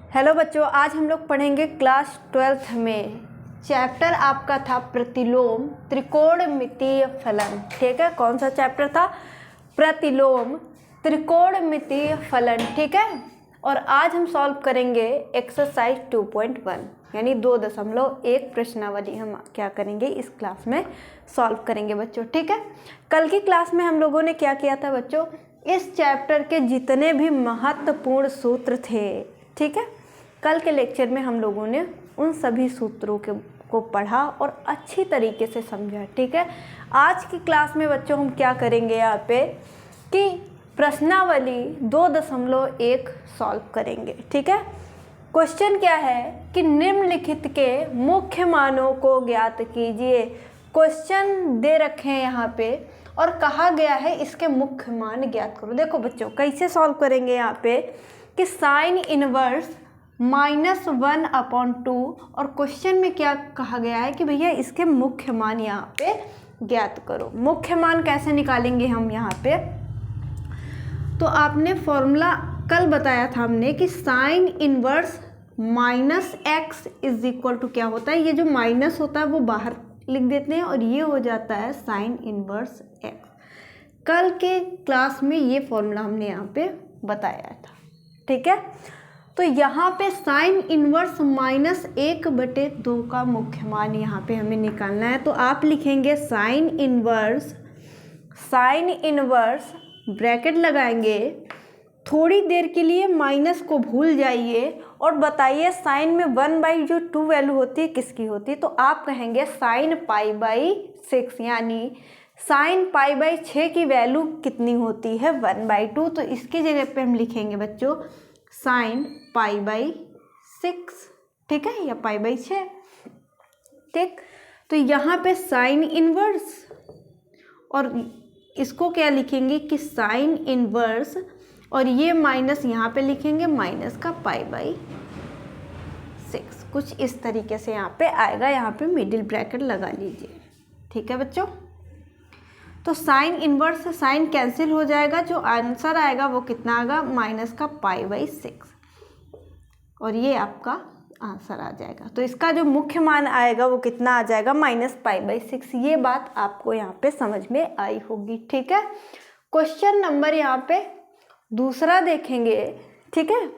Hello बच्चों, आज हम लोग पढ़ेंगे क्लास 12th में चैप्टर आपका था प्रतिलोम त्रिकोणमितीय फलन। ठीक है, कौन सा चैप्टर था? प्रतिलोम त्रिकोणमितीय फलन। ठीक है, और आज हम सॉल्व करेंगे एक्सरसाइज 2.1 यानी 2.1 प्रश्नावली हम क्या करेंगे इस क्लास में सॉल्व करेंगे बच्चों। ठीक है, कल की क्लास में हम लोगों ने क्या किया था बच्चों? इस चैप्टर के जितने भी महत्वपूर्ण सूत्र थे, ठीक है, कल के लेक्चर में हम लोगों ने उन सभी सूत्रों को पढ़ा और अच्छी तरीके से समझा। ठीक है, आज की क्लास में बच्चों हम क्या करेंगे यहाँ पे कि प्रश्नावली 2.1 सॉल्व करेंगे। ठीक है, क्वेश्चन क्या है कि निम्नलिखित के मुख्य मानों को ज्ञात कीजिए। क्वेश्चन दे रखे हैं यहाँ पे और कहा गया है इसके मुख्य मान ज्ञात करो। देखो बच्चों, कैसे सॉल्व करेंगे यहाँ पे कि साइन इनवर्स -1/2 और क्वेश्चन में क्या कहा गया है कि भैया इसके मुख्य मान यहाँ पे ज्ञात करो। मुख्य मान कैसे निकालेंगे हम यहाँ पे? तो आपने फॉर्मूला कल बताया था हमने कि sine inverse -x is equal to क्या होता है, ये जो माइनस होता है वो बाहर लिख देते हैं और ये हो जाता है साइन इनवर्स x। कल के क्लास में ये फॉर्मूला हमने यहाँ पे बताया था। ठीक है, तो यहाँ पे साइन इनवर्स -1/2 का मुख्य मान यहाँ पे हमें निकालना है। तो आप लिखेंगे साइन इनवर्स ब्रैकेट लगाएंगे, थोड़ी देर के लिए माइनस को भूल जाइए और बताइए साइन में 1/2 वैल्यू होती है किसकी होती है? तो आप कहेंगे साइन π/6 यानी साइन π/6 की वैल्यू कितनी होती है? 1/2। तो इसकी जगह पे हम लिखेंगे बच्चों साइन π/6। ठीक है, या π/6। ठीक, तो यहाँ पे साइन इनवर्स और इसको क्या लिखेंगे कि साइन इनवर्स और ये माइनस यहाँ पे लिखेंगे माइनस का π/6। कुछ इस तरीके से यहाँ पे आएगा, यहाँ पे मिडिल ब्रैकेट लगा लीजिए। ठीक है बच्चों, तो साइन इनवर्स से साइन कैंसिल हो जाएगा, जो आंसर आएगा वो कितना आएगा? माइनस का π/6 और ये आपका आंसर आ जाएगा। तो इसका जो मुख्य मान आएगा वो कितना आ जाएगा? -π/6। ये बात आपको यहाँ पे समझ में आई होगी। ठीक है, क्वेश्चन नंबर यहाँ पे दूसरा देखेंगे। ठीक है,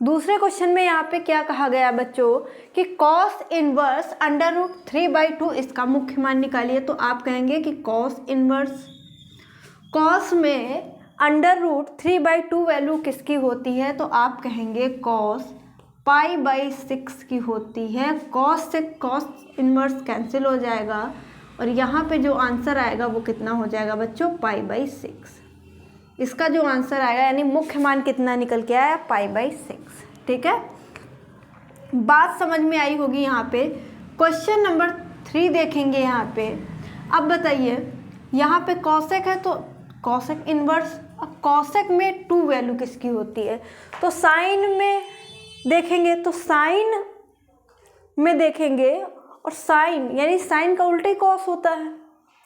दूसरे क्वेश्चन में यहाँ पे क्या कहा गया बच्चों कि कॉस इनवर्स √3/2 इसका मुख्य मान निकालिए। तो आप कहेंगे कि कॉस इनवर्स, कॉस में √3/2 वैल्यू किसकी होती है? तो आप कहेंगे कॉस π/6 की होती है। कॉस से कॉस इनवर्स कैंसिल हो जाएगा और यहाँ पे जो आंसर आएगा वो कितना हो जाएगा बच्चों? π/6। इसका जो आंसर आएगा यानी मुख्य मान कितना निकल के आया? π/6। ठीक है, बात समझ में आई होगी। यहाँ पे क्वेश्चन नंबर 3 देखेंगे यहाँ पे। अब बताइए, यहाँ पे कॉसेक है तो कॉसेक इनवर्स, अब कॉसेक में 2 वैल्यू किसकी होती है? तो साइन में देखेंगे तो साइन में देखेंगे और साइन यानी साइन का उल्टा ही कॉस होता है,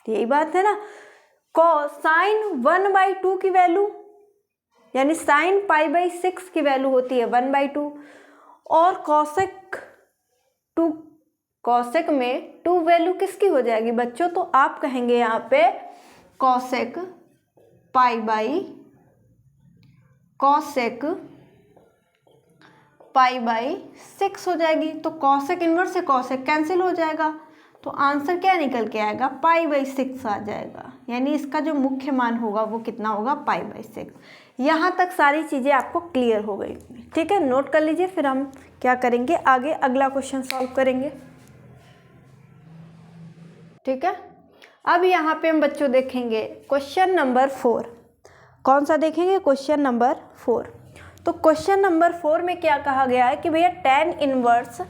यही बात है ना। साइन 1/2 की वैल्यू यानी साइन π/6 की वैल्यू होती है 1/2 और कॉसेक में 2 वैल्यू किसकी हो जाएगी बच्चों? तो आप कहेंगे यहाँ पे कॉसेक π/6 हो जाएगी। तो कॉसेक इनवर्स से कॉसेक कैंसिल हो जाएगा, तो आंसर क्या निकल के आएगा? π/6 आ जाएगा। यानी इसका जो मुख्य मान होगा वो कितना होगा? π/6। यहाँ तक सारी चीज़ें आपको क्लियर हो गई। ठीक है, नोट कर लीजिए, फिर हम क्या करेंगे आगे अगला क्वेश्चन सॉल्व करेंगे। ठीक है, अब यहाँ पे हम बच्चों देखेंगे क्वेश्चन नंबर 4। कौन सा देखेंगे? Question number 4। तो क्वेश्चन नंबर 4 में क्या कहा गया है कि भैया tan इनवर्स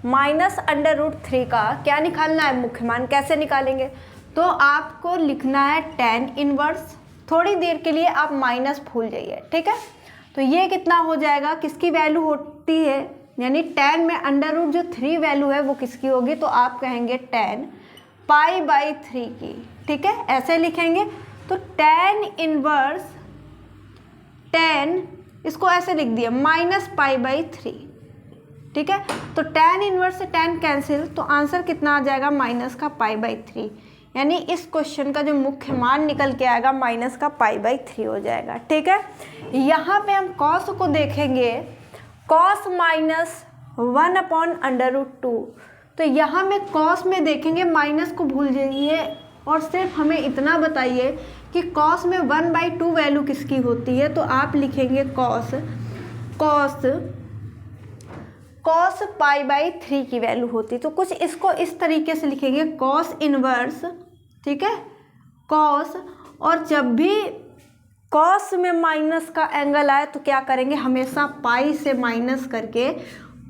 -√3 का क्या निकालना है? मुख्य मान। कैसे निकालेंगे? तो आपको लिखना है tan इनवर्स, थोड़ी देर के लिए आप माइनस भूल जाइए। ठीक है, तो ये कितना हो जाएगा? किसकी वैल्यू होती है? यानी tan में √3 वैल्यू है वो किसकी होगी? तो आप कहेंगे tan π/3 की। ठीक है, ऐसे लिखेंगे। तो tan इनवर्स, tan इसको ऐसे लिख दिया -π/3। ठीक है। तो tan इनवर्स से tan कैंसिल, तो आंसर कितना आ जाएगा माइनस का π/3, यानी इस क्वेश्चन का जो मुख्य मान निकल के आएगा माइनस का π/3 हो जाएगा, ठीक है। यहाँ पे हम cos को देखेंगे, cos माइनस 1/√2, तो यहाँ में cos में देखेंगे, माइनस को भूल जाइए और सिर्फ हमें इतना बताइए कि cos में 1/2 वैल्यू किसकी होती है, तो आप लिखेंगे cos π/3 की वैल्यू होती, तो कुछ इसको इस तरीके से लिखेंगे cos इनवर्स, ठीक है, cos, और जब भी cos में माइनस का एंगल आए तो क्या करेंगे, हमेशा पाई से माइनस करके,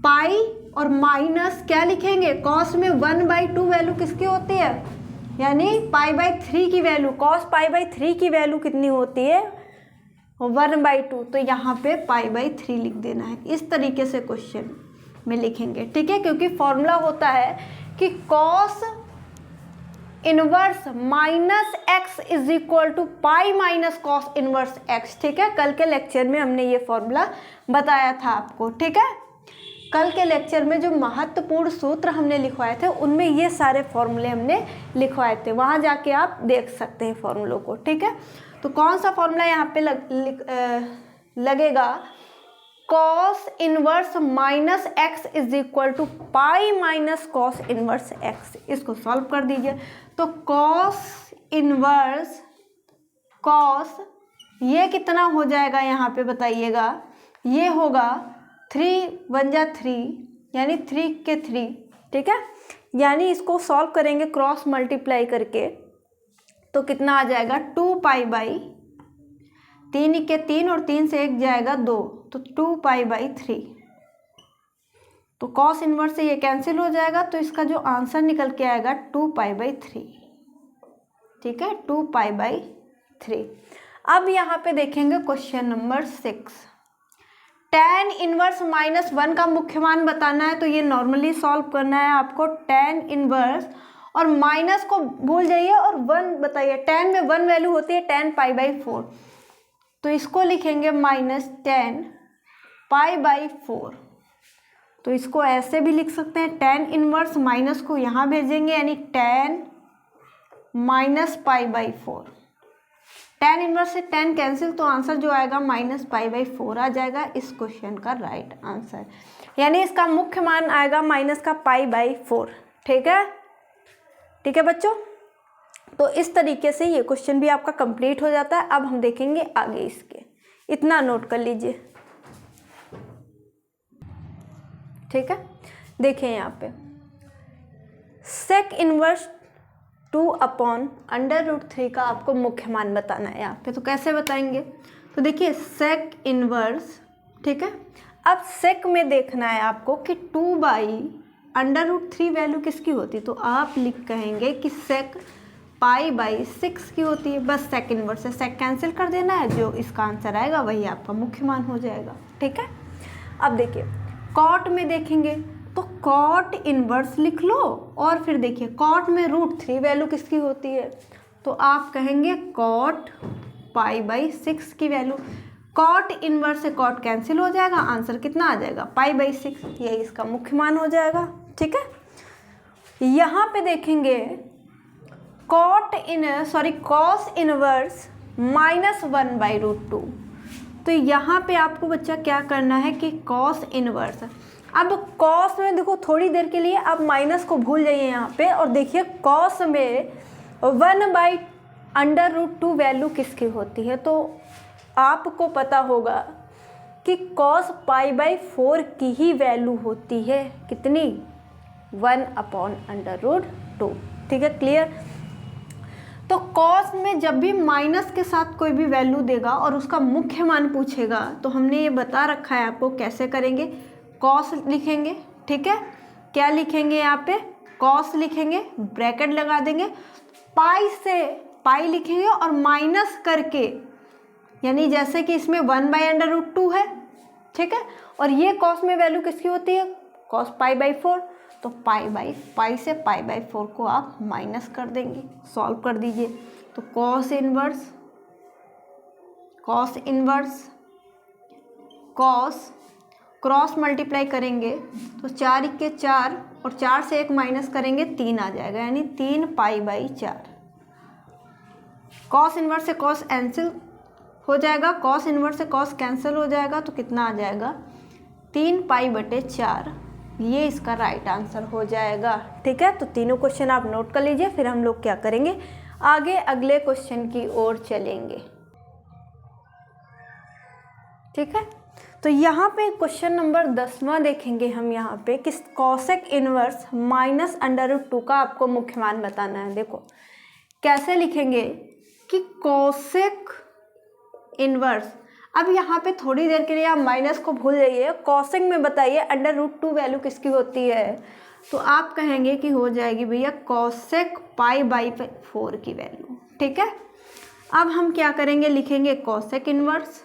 पाई और माइनस क्या लिखेंगे, cos में 1/2 वैल्यू किसकी होती है, यानी π/3 की वैल्यू, cos π/3 की वैल्यू कितनी होती है 1/2, तो यहाँ पे π/3 लिख देना है। इस तरीके से क्वेश्चन में लिखेंगे, ठीक है, क्योंकि फॉर्मूला होता है कि cos inverse minus X is equal to pi minus cos inverse X, ठीक है। कल के लेक्चर में हमने ये फॉर्मूला बताया था आपको, ठीक है। कल के लेक्चर में जो महत्वपूर्ण सूत्र हमने लिखवाए थे उनमें ये सारे फॉर्मूले हमने लिखवाए थे, वहाँ जाके आप देख सकते हैं फॉर्मूलों को, ठीक है। तो कौन सा फॉर्मूला यहाँ पे लगेगा, cos inverse minus X is equal to pi minus cos inverse X, इसको सॉल्व कर दीजिए। तो cos इनवर्स cos ये कितना हो जाएगा यहाँ पे बताइएगा, ये होगा 3 1 जा 3, यानी 3 के 3, ठीक है। यानी इसको सॉल्व करेंगे क्रॉस मल्टीप्लाई करके, तो कितना आ जाएगा 2π/3 के 3 और 3 से 1 जाएगा 2, तो 2π/3। तो cos इनवर्स से ये कैंसिल हो जाएगा, तो इसका जो आंसर निकल के आएगा 2π/3, ठीक है, 2π/3। अब यहाँ पे देखेंगे क्वेश्चन नंबर 6, tan इनवर्स -1 का मुख्य मान बताना है, तो ये नॉर्मली सॉल्व करना है आपको। tan इनवर्स और माइनस को भूल जाइए और 1 बताइए, tan में 1 वैल्यू होती है tan π/4, तो इसको लिखेंगे -tan π/4। तो इसको ऐसे भी लिख सकते हैं, tan इनवर्स माइनस को यहाँ भेजेंगे, यानी tan -π/4। tan इनवर्स से tan कैंसिल, तो आंसर जो आएगा -π/4 आ जाएगा इस क्वेश्चन का राइट आंसर, यानी इसका मुख्य मान आएगा माइनस का π/4, ठीक है, ठीक है बच्चों। तो इस तरीके से ये क्वेश्चन भी आपका कंप्लीट हो जाता है। अब हम देखेंगे आगे इसके, इतना नोट कर लीजिए, ठीक है। देखिए यहाँ पे sec इनवर्स 2/√3 का आपको मुख्य मान बताना है यहाँ पे, तो कैसे बताएंगे, तो देखिए sec इनवर्स, ठीक है। अब sec में देखना है आपको कि 2/√3 वैल्यू किसकी होती है, तो आप कहेंगे कि sec π/6 की होती है, बस sec इनवर्स से sec कैंसिल कर देना है, जो इसका आंसर आएगा वही आपका मुख्य मान हो जाएगा, ठीक है। अब देखिए cot में देखेंगे, तो cot इनवर्स लिख लो, और फिर देखिए cot में √3 वैल्यू किसकी होती है, तो आप कहेंगे cot π/6 की वैल्यू, cot इनवर्स से cot कैंसिल हो जाएगा, आंसर कितना आ जाएगा π/6, यही इसका मुख्य मान हो जाएगा, ठीक है। यहाँ पे देखेंगे cos इनवर्स -1/√2, तो यहाँ पे आपको बच्चा क्या करना है कि cos इनवर्स, अब cos में देखो थोड़ी देर के लिए आप माइनस को भूल जाइए यहाँ पे, और देखिए cos में 1/√2 वैल्यू किसकी होती है, तो आपको पता होगा कि cos π/4 की ही वैल्यू होती है कितनी, 1/√2, ठीक है, क्लियर। तो cos में जब भी माइनस के साथ कोई भी वैल्यू देगा और उसका मुख्य मान पूछेगा, तो हमने ये बता रखा है आपको कैसे करेंगे, cos लिखेंगे, ठीक है, क्या लिखेंगे यहाँ पे cos लिखेंगे, ब्रैकेट लगा देंगे, पाई से पाई लिखेंगे और माइनस करके, यानी जैसे कि इसमें 1/√2 है, ठीक है, और ये cos में वैल्यू किसकी होती है, cos π/4, तो पाई से π/4 को आप माइनस कर देंगे, सॉल्व कर दीजिए। तो cos इनवर्स क्रॉस मल्टीप्लाई करेंगे तो 4 इक्के 4 और 4 से 1 माइनस करेंगे 3 आ जाएगा, यानी 3 पाई बाई 4। कॉस इन्वर्स से कॉस कैंसिल हो जाएगा, कॉस इन्वर्स से कॉस कैंसिल हो जाएगा, तो कितना आ जाएगा 3 पाई बटे 4। ये इसका राइट आंसर हो जाएगा। ठीक है, तो तीनों क्वेश्चन आप नोट कर लीजिए, फिर हम लोग क्या करेंगे आगे अगले क्वेश्चन की ओर चलेंगे। ठीक है, तो यहाँ पे क्वेश्चन नंबर 10वां देखेंगे हम यहाँ पे कि कॉसेक इन्वर्स माइनस √2 का आपको मुख्य मान बताना है। देखो कैसे लिखेंगे कि कॉसेक इन्वर्स, अब यहाँ पे थोड़ी देर के लिए आप माइनस को भूल जाइए, कॉसेक में बताइए √2 वैल्यू किसकी होती है, तो आप कहेंगे कि हो जाएगी भैया कॉसेक पाई बाई 4 की वैल्यू। ठीक है, अब हम क्या करेंगे, लिखेंगे कॉसेक इन्वर्स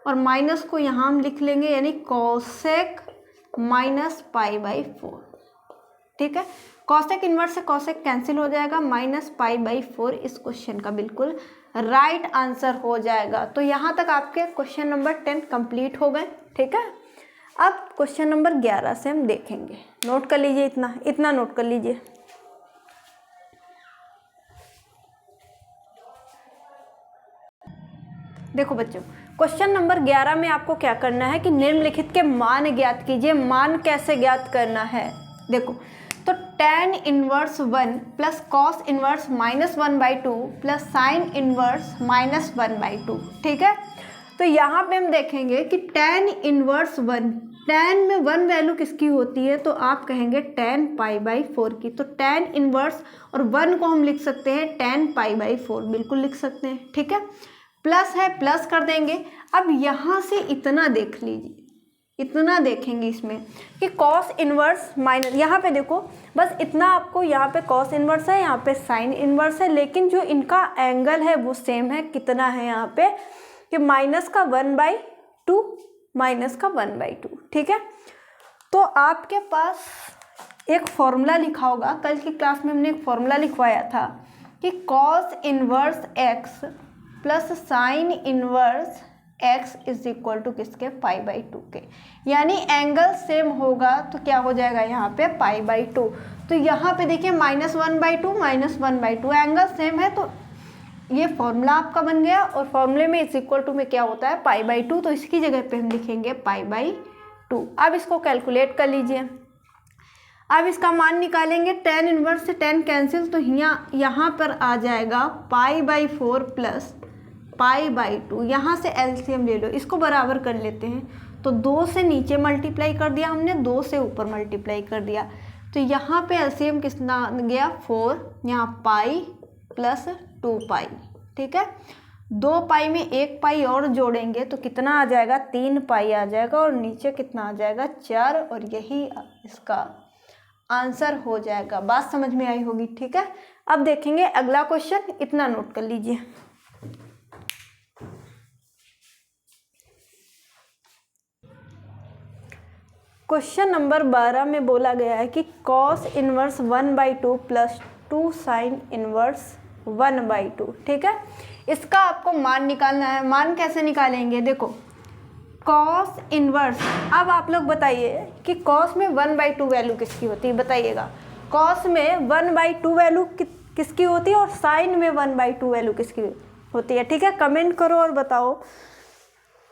और माइनस को यहाँ हम लिख लेंगे, यानी कॉसेक माइनस पाई बाई 4। ठीक है, कॉसेक इन्वर्स से कॉसेक कैंसिल हो जाएगा, माइनस पाई बाई 4 इस क्वेश्चन का बिल्कुल राइट आंसर हो जाएगा। तो यहाँ तक आपके क्वेश्चन नंबर 10 कंप्लीट हो गए। ठीक है, अब क्वेश्चन नंबर 11 से हम देखेंगे। नोट कर लीजिए, इतना नोट कर लीजिए। देखो बच्चों, क्वेश्चन नंबर 11 में आपको क्या करना है कि निम्नलिखित के मान ज्ञात कीजिए। मान कैसे ज्ञात करना है, देखो तो tan inverse 1 plus cos inverse -1/2 plus sine inverse -1/2। ठीक है, तो यहाँ पे हम देखेंगे कि tan इनवर्स 1, tan में 1 वैल्यू किसकी होती है, तो आप कहेंगे tan पाई बाई 4 की। तो tan इनवर्स और 1 को हम लिख सकते हैं tan पाई बाई 4, बिल्कुल लिख सकते हैं। ठीक है, प्लस है, प्लस कर देंगे। अब यहाँ से इतना देख लीजिए, इतना देखेंगे इसमें कि कॉस इन्वर्स माइनस, यहाँ पे देखो बस इतना आपको, यहाँ पे कॉस इन्वर्स है, यहाँ पे साइन इन्वर्स है, लेकिन जो इनका एंगल है वो सेम है। कितना है यहाँ पे कि -1/2 -1/2। ठीक है, तो आपके पास एक फॉर्मूला लिखा होगा, कल की क्लास में हमने एक फॉर्मूला लिखवाया था कि cos inverse x plus sine inverse x is equal to किसके, पाई बाई 2 के, यानी एंगल सेम होगा तो क्या हो जाएगा यहाँ पे पाई बाई 2। तो यहाँ पे देखिए -1/2 -1/2 एंगल सेम है, तो ये फॉर्मूला आपका बन गया। और फॉर्मूले में इज इक्वल टू में क्या होता है, पाई बाई 2, तो इसकी जगह पे हम लिखेंगे पाई बाई 2। अब इसको कैलकुलेट कर लीजिए। अब इसका मान निकालेंगे, tan इनवर्स से tan कैंसिल, तो यहाँ पर आ जाएगा pi by 4 plus pi by 2। यहाँ से एलसीएम ले लो, इसको बराबर कर लेते हैं। तो 2 से नीचे मल्टीप्लाई कर दिया हमने, 2 से ऊपर मल्टीप्लाई कर दिया, तो यहाँ पे एलसीएम कितना गया 4, यहाँ पाई प्लस 2 पाई। ठीक है, 2 पाई में 1 पाई और जोड़ेंगे तो कितना आ जाएगा, 3 पाई आ जाएगा, और नीचे कितना आ जाएगा 4, और यही इसका आंसर हो जाएगा। बात समझ में आई होगी। ठीक है, अब देखेंगे अगला क्वेश्चन, इतना नोट कर लीजिए। क्वेश्चन नंबर 12 में बोला गया है कि cos inverse 1/2 plus 2 sine inverse 1/2। ठीक है, इसका आपको मान निकालना है। मान कैसे निकालेंगे, देखो कॉस इनवर्स, अब आप लोग बताइए कि कॉस में 1/2 वैल्यू किसकी होती है, बताइएगा। कॉस में 1/2 वैल्यू किसकी होती है और साइन में 1/2 वैल्यू किसकी होती है। ठीक है, कमेंट करो और बताओ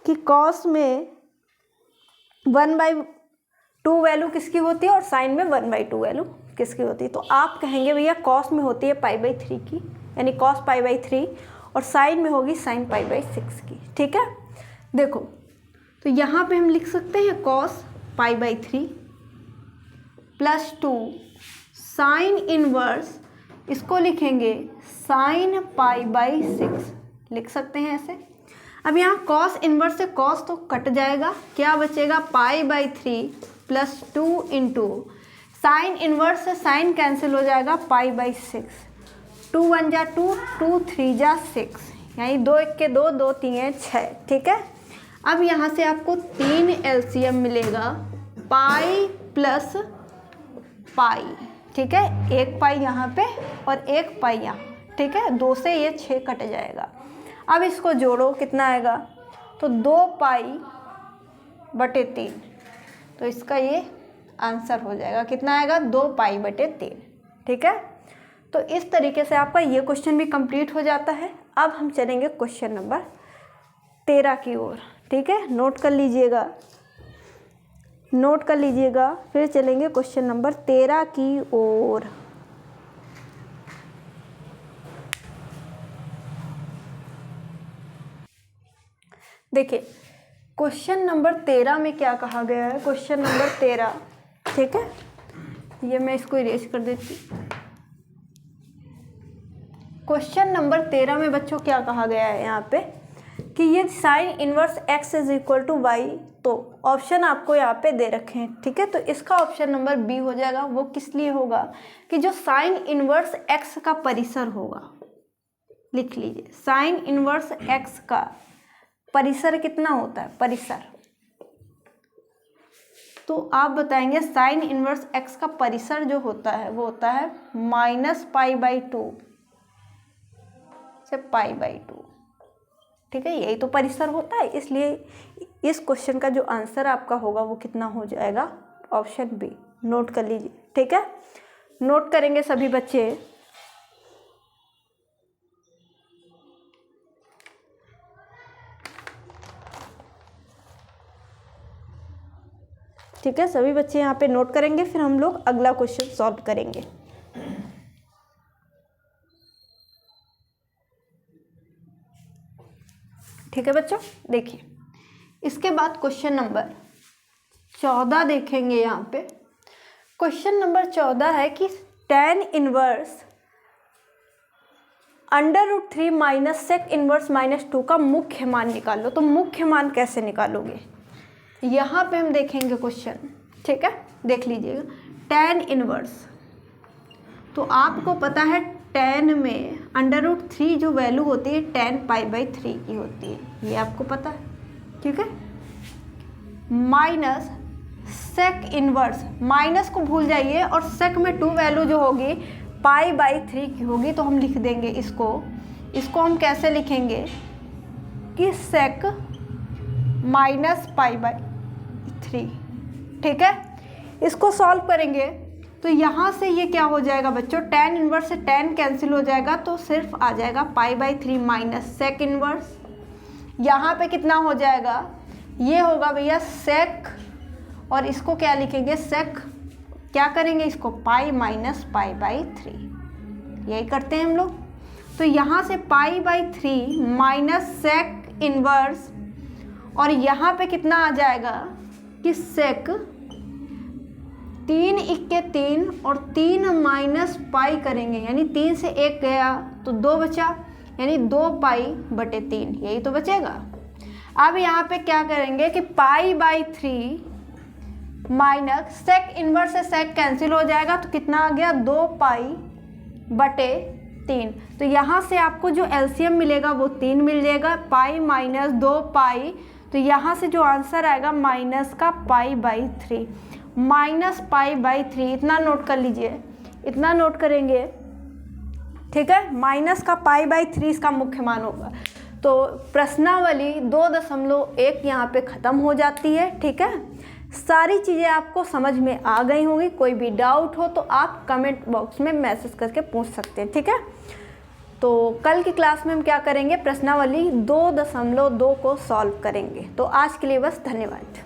कि कॉस में 1/2 वैल्यू किसकी होती है और साइन में 1/2 वैल्यू किसकी होती है। तो आप कहेंगे भैया कॉस में होती है पाई बाई 3 की, यानी कॉस पाई बाई 3, और साइन में होगी साइन पाई बाई 6 की। ठीक है, देखो तो यहाँ पे हम लिख सकते हैं cos pi by 3 plus 2 sine inverse, इसको लिखेंगे साइन पाई बाई 6, लिख सकते हैं ऐसे। अब यहाँ कॉस इनवर्स से कॉस तो कट जाएगा, क्या बचेगा pi by 3 plus 2 into sine inverse से साइन कैंसिल हो जाएगा पाई बाई 6, 2 1 जा 2, 2 3 जा 6, यानी 2 1 के 2, 2 3 6। ठीक है, अब यहाँ से आपको 3 एलसीएम मिलेगा, पाई प्लस पाई। ठीक है, 1 पाई यहाँ पे और 1 पाई यहाँ। ठीक है, 2 से ये 6 कट जाएगा। अब इसको जोड़ो, कितना आएगा, तो 2 पाई बटे 3। तो इसका ये आंसर हो जाएगा, कितना आएगा 2π/3। ठीक है, तो इस तरीके से आपका ये क्वेश्चन भी कंप्लीट हो जाता है। अब हम चलेंगे क्वेश्चन नंबर 13 की ओर। ठीक है, नोट कर लीजिएगा, नोट कर लीजिएगा। फिर चलेंगे क्वेश्चन नंबर 13 की ओर। देखिए क्वेश्चन नंबर 13 में क्या कहा गया है। क्वेश्चन नंबर 13, ठीक है, ये मैं इसको इरेज कर देती हूँ। क्वेश्चन नंबर 13 में बच्चों क्या कहा गया है यहाँ पे कि ये sine inverse x is equal to Y, तो ऑप्शन आपको यहाँ पे दे रखे हैं। ठीक है, तो इसका ऑप्शन नंबर बी हो जाएगा। वो किस लिए होगा कि जो साइन इनवर्स x का परिसर होगा, लिख लीजिए, साइन इनवर्स x का परिसर कितना होता है, परिसर, तो आप बताएंगे साइन इनवर्स x का परिसर जो होता है वो होता है -π/2 से π/2। ठीक है, यही तो परिसर होता है, इसलिए इस क्वेश्चन का जो आंसर आपका होगा वो कितना हो जाएगा, ऑप्शन बी। नोट कर लीजिए। ठीक है, नोट करेंगे सभी बच्चे। ठीक है, सभी बच्चे यहाँ पे नोट करेंगे, फिर हम लोग अगला क्वेश्चन सॉल्व करेंगे। ठीक है बच्चों, देखिए इसके बाद क्वेश्चन नंबर 14 देखेंगे। यहाँ पे क्वेश्चन नंबर 14 है कि tan inverse √3 minus sec inverse -2 का मुख्य मान निकालो। तो मुख्य मान कैसे निकालोगे, यहाँ पे हम देखेंगे क्वेश्चन। ठीक है, देख लीजिएगा, tan इनवर्स, तो आपको पता है tan में √3 जो वैल्यू होती है tan π/3 की होती है, ये आपको पता है। ठीक है, माइनस सेक इनवर्स, माइनस को भूल जाइए, और सेक में 2 वैल्यू जो होगी π/3 की होगी, तो हम लिख देंगे इसको हम कैसे लिखेंगे कि सेक -π/3। ठीक है, इसको सॉल्व करेंगे तो यहाँ से ये क्या हो जाएगा बच्चों, tan इनवर्स से tan कैंसिल हो जाएगा, तो सिर्फ आ जाएगा π/3 माइनस सेक इनवर्स। यहाँ पे कितना हो जाएगा, ये होगा भैया सेक, और इसको क्या लिखेंगे, सेक, क्या करेंगे इसको पाई माइनस π/3, यही करते हैं हम लोग। तो यहाँ से π/3 माइनस सेक इनवर्स, और यहाँ पे कितना आ जाएगा कि सेक 3 × 3 और 3 माइनस पाई करेंगे, यानी 3 से 1 गया तो 2 बचा, यानी 2π/3, यही तो बचेगा। अब यहाँ पे क्या करेंगे कि π/3 माइनस सेक इनवर्स से सेक कैंसिल हो जाएगा, तो कितना आ गया 2π/3। तो यहाँ से आपको जो एलसीएम मिलेगा वो 3 मिल जाएगा, पाई माइनस 2π, तो यहाँ से जो आंसर आएगा माइनस का π/3, माइनस π/3, इतना नोट कर लीजिए, इतना नोट करेंगे। ठीक है, माइनस का π/3 इसका मुख्य मान होगा। तो प्रश्नावली 2.1 यहाँ पे ख़त्म हो जाती है। ठीक है, सारी चीज़ें आपको समझ में आ गई होंगी। कोई भी डाउट हो तो आप कमेंट बॉक्स में मैसेज करके पूछ सकते हैं। ठीक है, तो कल की क्लास में हम क्या करेंगे, प्रश्नावली 2.2 को सॉल्व करेंगे। तो आज के लिए बस, धन्यवाद।